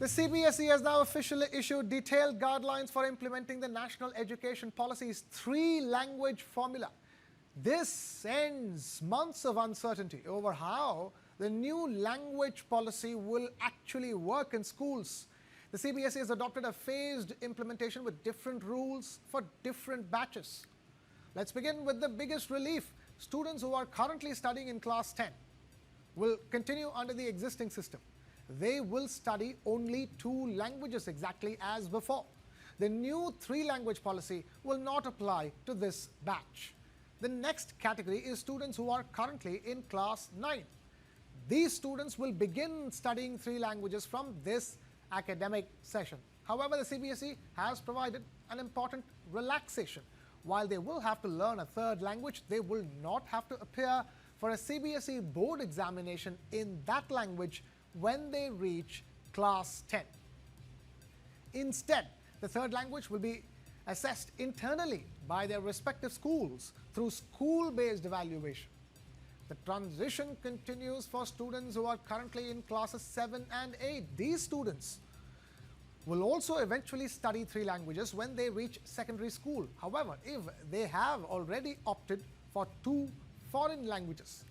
The CBSE has now officially issued detailed guidelines for implementing the National Education Policy's three-language formula. This ends months of uncertainty over how the new language policy will actually work in schools. The CBSE has adopted a phased implementation with different rules for different batches. Let's begin with the biggest relief. Students who are currently studying in class 10 will continue under the existing system. They will study only 2 languages exactly as before. The new 3-language policy will not apply to this batch. The next category is students who are currently in class 9. These students will begin studying 3 languages from this academic session. However, the CBSE has provided an important relaxation. While they will have to learn a 3rd language, they will not have to appear for a CBSE board examination in that language when they reach class 10. Instead, the 3rd language will be assessed internally by their respective schools through school-based evaluation. The transition continues for students who are currently in classes 7 and 8. These students will also eventually study 3 languages when they reach secondary school. However, if they have already opted for 2 foreign languages,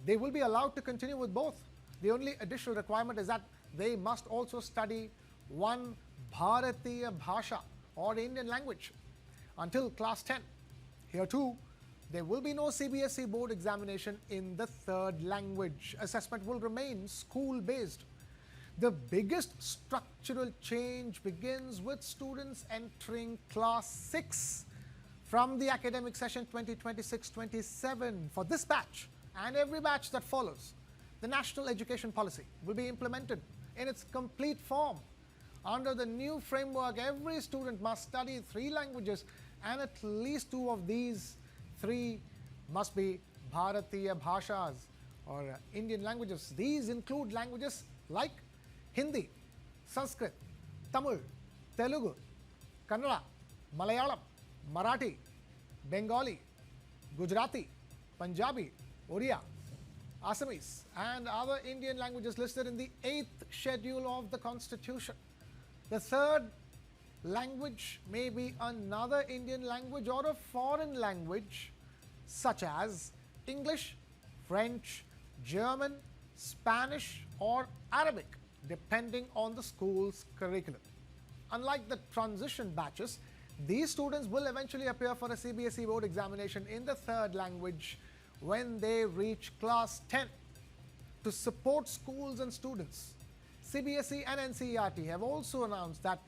they will be allowed to continue with both. The only additional requirement is that they must also study 1 Bharatiya Bhasha or Indian language until class 10. Here too, there will be no CBSE board examination in the 3rd language. Assessment will remain school-based. The biggest structural change begins with students entering class 6 from the academic session 2026-27. For this batch and every batch that follows, the National Education Policy will be implemented in its complete form. Under the new framework, every student must study 3 languages, and at least 2 of these 3 must be Bharatiya Bhashas or Indian languages. These include languages like Hindi, Sanskrit, Tamil, Telugu, Kannada, Malayalam, Marathi, Bengali, Gujarati, Punjabi, Oriya, Assamese, and other Indian languages listed in the 8th schedule of the Constitution. The 3rd language may be another Indian language or a foreign language such as English, French, German, Spanish, or Arabic, depending on the school's curriculum. Unlike the transition batches, these students will eventually appear for a CBSE board examination in the 3rd language when they reach class 10. To support schools and students, CBSE and NCERT have also announced that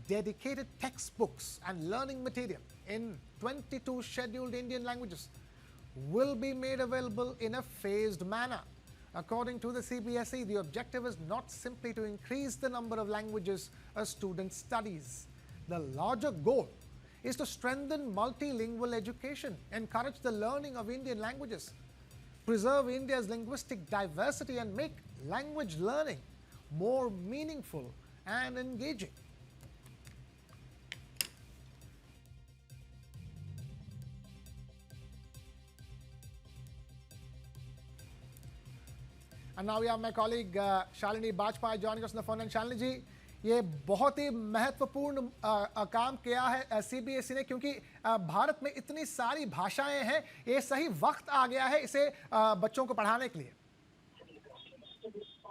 dedicated textbooks and learning material in 22 scheduled Indian languages will be made available in a phased manner. According to the CBSE, the objective is not simply to increase the number of languages a student studies. The larger goal is to strengthen multilingual education, encourage the learning of Indian languages, preserve India's linguistic diversity, and make language learning more meaningful and engaging. And now we have my colleague Shalini Bajpai joining us on the phone. And Shalini ji, ये बहुत ही महत्वपूर्ण काम किया है CBSE ने, क्योंकि भारत में इतनी सारी भाषाएं हैं, ये सही वक्त आ गया है इसे बच्चों को पढ़ाने के लिए।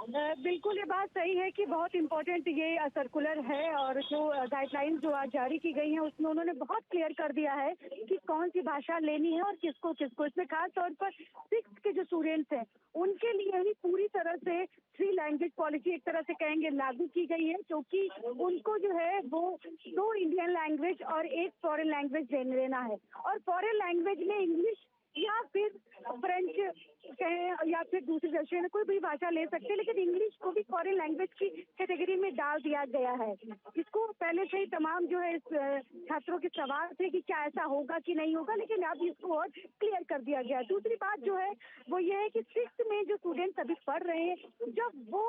बिल्कुल ये बात सही है कि बहुत इम्पोर्टेंट ये सर्कुलर है और जो गाइडलाइंस जो आज जारी की गई हैं उसमें उन्होंने बहुत क्लियर कर दिया है कि कौन सी भाषा लेनी है और किसको किसको। इसमें खास तौर पर 6th के जो स्टूडेंट्स हैं उनके लिए ही पूरी तरह से 3 लैंग्वेज पॉलिसी एक तरह से कहेंगे लागू की गई है, क्योंकि उनको जो है वो 2 इंडियन लैंग्वेज और 1 फॉरेन लैंग्वेज लेना है। और फॉरेन लैंग्वेज में इंग्लिश या फिर फ्रेंच कहें या फिर दूसरी रशियन कोई भी भाषा ले सकते हैं, लेकिन इंग्लिश को भी फॉरेन लैंग्वेज की कैटेगरी में डाल दिया गया है। इसको पहले से ही तमाम जो है छात्रों के सवाल थे कि क्या ऐसा होगा कि नहीं होगा, लेकिन अब इसको और क्लियर कर दिया गया। दूसरी बात जो है वो ये है कि 6th में जो स्टूडेंट्स अभी पढ़ रहे हैं, जब वो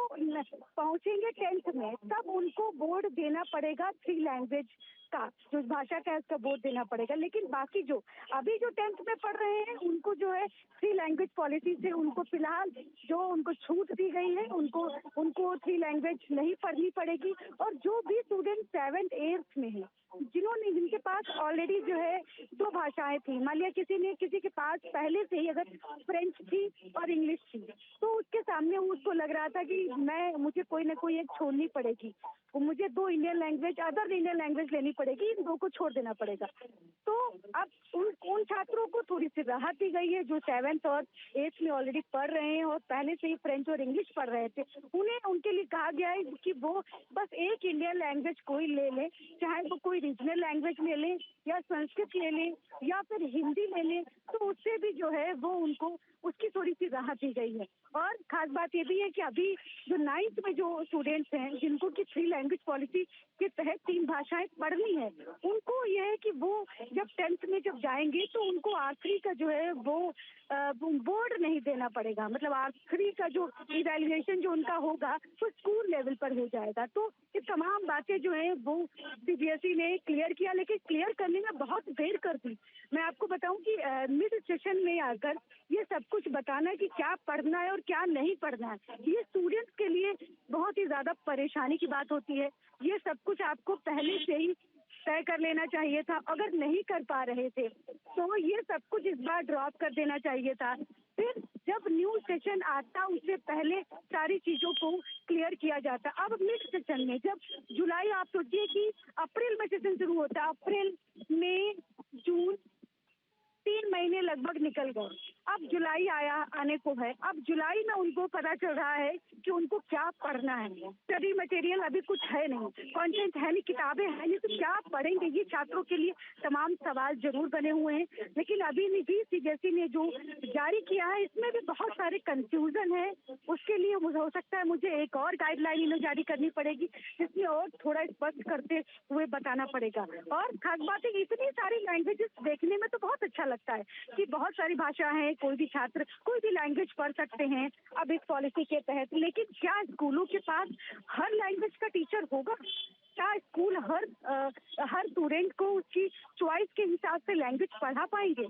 पहुंचेंगे 10th में तब उनको बोर्ड देना पड़ेगा 3 लैंग्वेज का जो भाषा का है उसका बोर्ड देना पड़ेगा। लेकिन बाकी जो अभी जो 10th में पढ़ रहे हैं उनको जो है 3 लैंग्वेज पॉलिसी से उनको फिलहाल जो उनको छूट दी गई है, उनको उनको 3 लैंग्वेज नहीं पढ़नी पड़ेगी। और जो भी स्टूडेंट 7th 8th में है, जिनके पास ऑलरेडी जो है 2 भाषाएं थी, मान लिया किसी के पास पहले से ही अगर फ्रेंच थी और इंग्लिश थी, तो उसके सामने उसको लग रहा था कि मुझे कोई ना कोई एक छोड़नी पड़ेगी, मुझे 2 अदर इंडियन लैंग्वेज लेनी पड़ेगी, इन 2 को छोड़ देना पड़ेगा। तो अब उन छात्रों को थोड़ी सी राहत दी गई है जो 7th और 8th में ऑलरेडी पढ़ रहे हैं और पहले से ही फ्रेंच और इंग्लिश पढ़ रहे थे। उनके लिए कहा गया है कि वो बस एक इंडियन लैंग्वेज कोई ले लें, चाहे वो कोई रीजनल लैंग्वेज ले लें या संस्कृत ले लें या फिर हिंदी ले लें, तो उससे भी जो है वो उनको उसकी थोड़ी सी राहत दी गई है। और खास बात ये भी है कि अभी जो 9th में जो स्टूडेंट्स हैं जिनको कि 3 लैंग्वेज पॉलिसी के तहत 3 भाषाएं पढ़नी है, उनको ये है कि वो जब 10th में जब जाएंगे तो उनको आखिरी का जो है वो बोर्ड नहीं देना पड़ेगा, मतलब आखिरी का जो इवैल्यूएशन जो उनका होगा वो स्कूल लेवल पर हो जाएगा। तो ये तमाम बातें जो है वो सीबीएसई ने क्लियर किया, लेकिन क्लियर करने में बहुत देर कर दी। मैं आपको बताऊं कि मिड सेशन में आकर ये सब कुछ बताना कि क्या पढ़ना है और क्या नहीं पढ़ना है, ये स्टूडेंट्स के लिए बहुत ही ज्यादा परेशानी की बात होती है। ये सब कुछ आपको पहले से ही तय कर लेना चाहिए था। अगर नहीं कर पा रहे थे तो ये सब कुछ इस बार ड्रॉप कर देना चाहिए था। फिर जब न्यू सेशन आता उससे पहले सारी चीजों को क्लियर किया जाता। अब मिड सेशन में जब जुलाई, आप सोचिए कि अप्रैल में सेशन शुरू होता, अप्रैल मई जून 3 महीने लगभग निकल गए। अब जुलाई आने को है। अब जुलाई में उनको पता चल रहा है कि उनको क्या पढ़ना है। स्टडी मटेरियल अभी कुछ है नहीं, कंटेंट है नहीं, किताबें है नहीं, तो क्या पढ़ेंगे? ये छात्रों के लिए तमाम सवाल जरूर बने हुए हैं। लेकिन अभी भी सीबीएसई ने जो जारी किया है इसमें भी बहुत सारे कंफ्यूजन है। उसके लिए हो सकता है मुझे एक और गाइडलाइन इन्हें जारी करनी पड़ेगी जिसमें और थोड़ा स्पष्ट करते हुए बताना पड़ेगा। और खास बात है, इतनी सारी लैंग्वेजेस देखने में तो बहुत अच्छा लगता है कि बहुत सारी भाषा है, कोई भी छात्र कोई भी लैंग्वेज पढ़ सकते हैं अब इस पॉलिसी के तहत। लेकिन क्या स्कूलों के पास हर लैंग्वेज का टीचर होगा? क्या स्कूल हर स्टूडेंट को उसकी चॉइस के हिसाब से लैंग्वेज पढ़ा पाएंगे?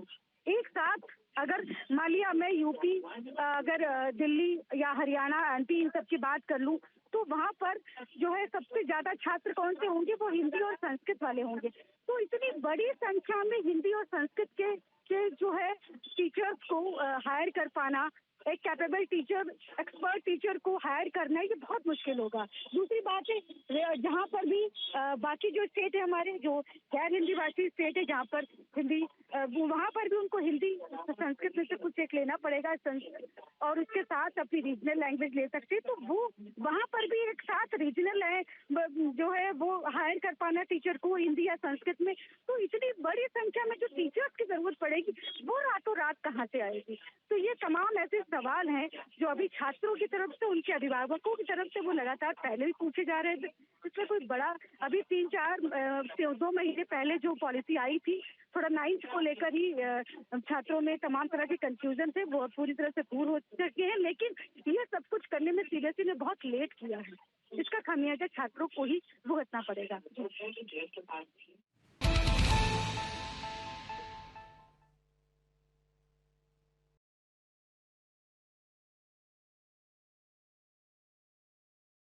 एक साथ अगर मान लिया मैं यूपी, अगर दिल्ली या हरियाणा, एमपी, इन सब की बात कर लूं तो वहाँ पर जो है सबसे ज्यादा छात्र कौन से होंगे? वो हिंदी और संस्कृत वाले होंगे। तो इतनी बड़ी संख्या में हिंदी और संस्कृत के जो है टीचर्स को हायर कर पाना, एक कैपेबल टीचर, एक्सपर्ट टीचर को हायर करना, ये बहुत मुश्किल होगा। दूसरी बात है, जहाँ पर भी बाकी जो स्टेट है हमारे, जो गैर हिंदी भाषी स्टेट है जहाँ पर हिंदी, वहाँ पर भी उनको हिंदी संस्कृत में से कुछ एक लेना पड़ेगा संस्कृत, और उसके साथ अपनी रीजनल लैंग्वेज ले सकते हैं। तो वो वहाँ पर भी एक साथ रीजनल जो है वो हायर कर पाना टीचर को हिंदी या संस्कृत में, तो इतनी बड़ी संख्या में जो टीचर्स की जरूरत पड़ेगी वो रातों रात कहाँ से आएगी? तो ये तमाम ऐसे सवाल हैं जो अभी छात्रों की तरफ से, उनके अभिभावकों की तरफ से वो लगातार पहले भी पूछे जा रहे थे। इसमें कोई बड़ा अभी 2 महीने पहले जो पॉलिसी आई थी, थोड़ा 9th को लेकर ही छात्रों में तमाम तरह के कंफ्यूजन थे, वो पूरी तरह से दूर हो चुके हैं। लेकिन ये सब कुछ करने में सीबीएसई ने बहुत लेट किया है। इसका खामियाजा छात्रों को ही भुगतना पड़ेगा।